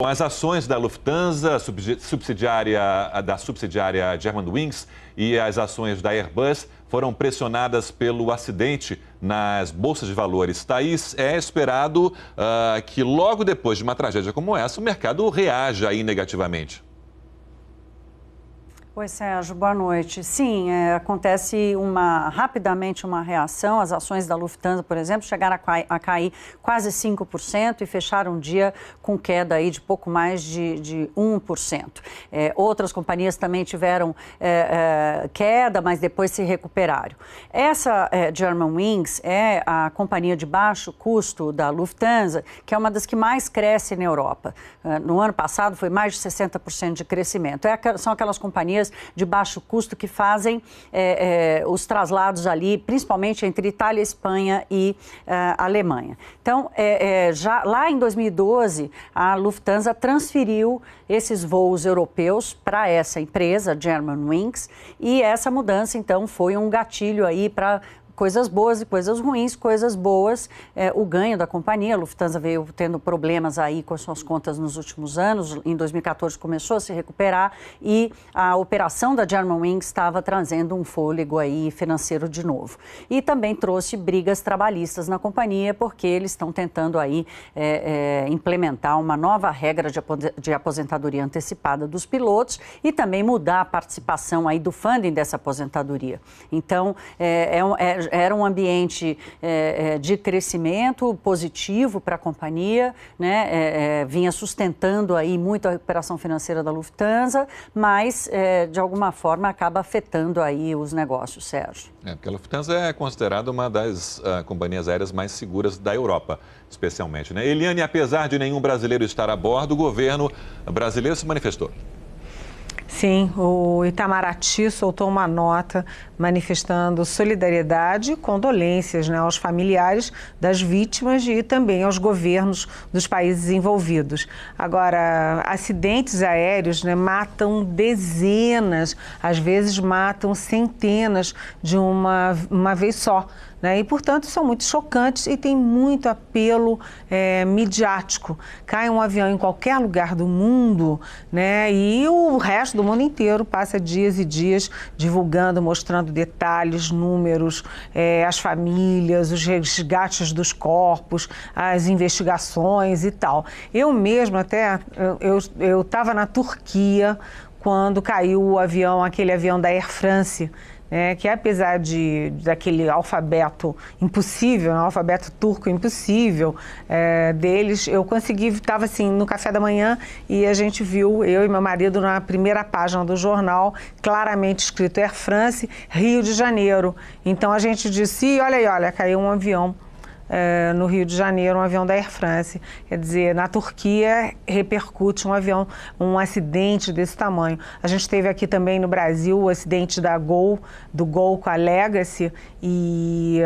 Com as ações da Lufthansa, subsidiária Germanwings, e as ações da Airbus foram pressionadas pelo acidente nas bolsas de valores. Thaís, é esperado que logo depois de uma tragédia como essa, o mercado reaja aí negativamente. Oi, Sérgio, boa noite. Sim, acontece rapidamente uma reação. As ações da Lufthansa, por exemplo, chegaram a cair quase 5% e fecharam o dia com queda aí de pouco mais de 1%. Outras companhias também tiveram queda, mas depois se recuperaram. Essa Germanwings é a companhia de baixo custo da Lufthansa, que é uma das que mais cresce na Europa. No ano passado foi mais de 60% de crescimento. São aquelas companhias de baixo custo que fazem os traslados ali, principalmente entre Itália, Espanha e Alemanha. Então, já lá em 2012, a Lufthansa transferiu esses voos europeus para essa empresa, Germanwings, e essa mudança, então, foi um gatilho aí para coisas boas e coisas ruins. Coisas boas, o ganho da companhia. A Lufthansa veio tendo problemas aí com as suas contas nos últimos anos. Em 2014 começou a se recuperar e a operação da Germanwings estava trazendo um fôlego aí financeiro de novo. E também trouxe brigas trabalhistas na companhia, porque eles estão tentando aí implementar uma nova regra de aposentadoria antecipada dos pilotos e também mudar a participação aí do funding dessa aposentadoria. Então, era um ambiente de crescimento positivo para a companhia, né? Vinha sustentando aí muito a recuperação financeira da Lufthansa, mas de alguma forma acaba afetando aí os negócios, Sérgio. Porque a Lufthansa é considerada uma das companhias aéreas mais seguras da Europa, especialmente, né? Eliane, apesar de nenhum brasileiro estar a bordo, o governo brasileiro se manifestou. Sim, o Itamaraty soltou uma nota manifestando solidariedade e condolências, né, aos familiares das vítimas e também aos governos dos países envolvidos. Agora, acidentes aéreos, né, matam dezenas, às vezes matam centenas de uma vez só. E, portanto, são muito chocantes e tem muito apelo midiático. Cai um avião em qualquer lugar do mundo, né, e o resto do mundo inteiro passa dias e dias divulgando, mostrando detalhes, números, as famílias, os resgates dos corpos, as investigações e tal. Eu mesmo eu estava na Turquia quando caiu o avião, aquele avião da Air France, que apesar daquele alfabeto impossível, alfabeto turco impossível deles, eu estava assim no café da manhã e a gente viu, eu e meu marido, na primeira página do jornal, claramente escrito Air France, Rio de Janeiro. Então a gente disse, olha, caiu um avião no Rio de Janeiro, um avião da Air France. Quer dizer, na Turquia repercute um acidente desse tamanho. A gente teve aqui também no Brasil o acidente do Gol com a Legacy, e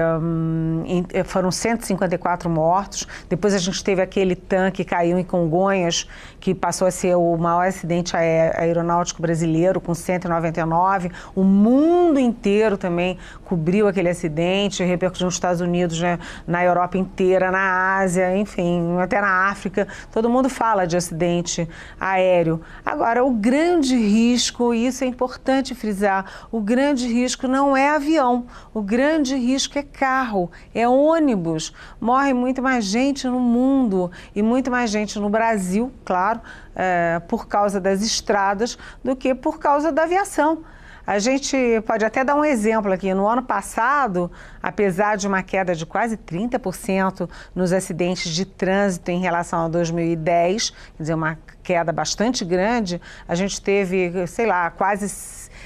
foram 154 mortos. Depois a gente teve aquele tanque que caiu em Congonhas, que passou a ser o maior acidente aeronáutico brasileiro, com 199. O mundo inteiro também cobriu aquele acidente, repercutiu nos Estados Unidos, né, na Europa inteira, na Ásia, enfim, até na África. Todo mundo fala de acidente aéreo. Agora, o grande risco, e isso é importante frisar, o grande risco não é avião, o grande risco é carro, é ônibus. Morre muito mais gente no mundo e muito mais gente no Brasil, claro, por causa das estradas do que por causa da aviação. A gente pode até dar um exemplo aqui. No ano passado, apesar de uma queda de quase 30% nos acidentes de trânsito em relação a 2010, quer dizer, uma queda bastante grande, a gente teve, sei lá, quase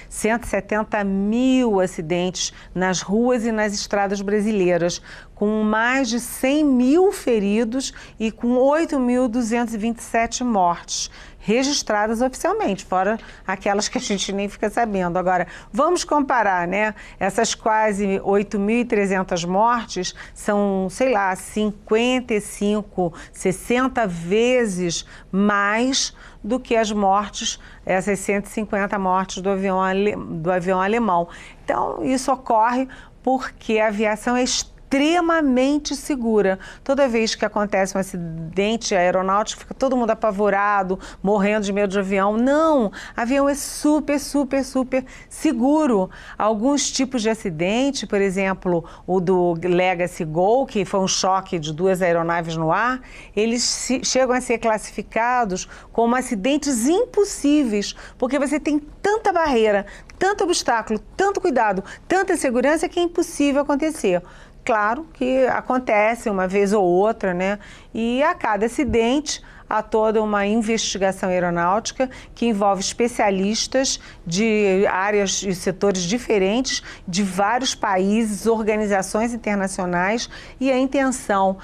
170 mil acidentes nas ruas e nas estradas brasileiras, com mais de 100 mil feridos e com 8.227 mortes registradas oficialmente, fora aquelas que a gente nem fica sabendo. Agora, vamos comparar, né? Essas quase 8.300 mortes são, sei lá, 55, 60 vezes mais do que as mortes, essas 150 mortes do avião alemão. Então, isso ocorre porque a aviação é extremamente extremamente segura. Toda vez que acontece um acidente aeronáutico, fica todo mundo apavorado, morrendo de medo de avião. Não, avião é super, super, super seguro. Alguns tipos de acidente, por exemplo, o do Legacy Gol, que foi um choque de 2 aeronaves no ar, eles chegam a ser classificados como acidentes impossíveis, porque você tem tanta barreira, tanto obstáculo, tanto cuidado, tanta segurança que é impossível acontecer. Claro que acontece uma vez ou outra, né? E a cada acidente há toda uma investigação aeronáutica que envolve especialistas de áreas e setores diferentes de vários países, organizações internacionais, e a intenção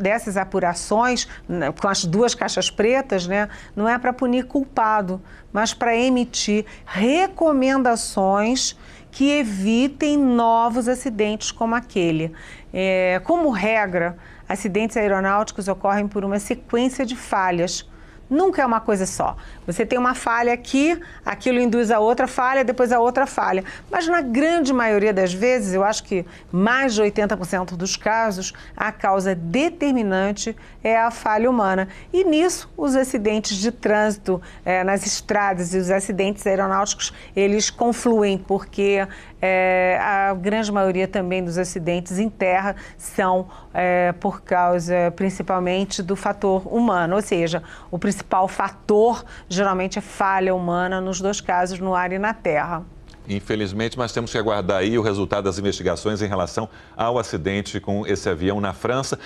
dessas apurações, com as 2 caixas pretas, né, não é para punir culpado, mas para emitir recomendações que evitem novos acidentes como aquele. Como regra, acidentes aeronáuticos ocorrem por uma sequência de falhas. Nunca é uma coisa só. Você tem uma falha aqui, aquilo induz a outra falha, depois a outra falha. Mas na grande maioria das vezes, eu acho que mais de 80% dos casos, a causa determinante é a falha humana. E nisso, os acidentes de trânsito nas estradas e os acidentes aeronáuticos, eles confluem, porque a grande maioria também dos acidentes em terra são por causa, principalmente, do fator humano, ou seja, o principal fator geralmente é falha humana nos 2 casos, no ar e na terra. Infelizmente, mas temos que aguardar aí o resultado das investigações em relação ao acidente com esse avião na França.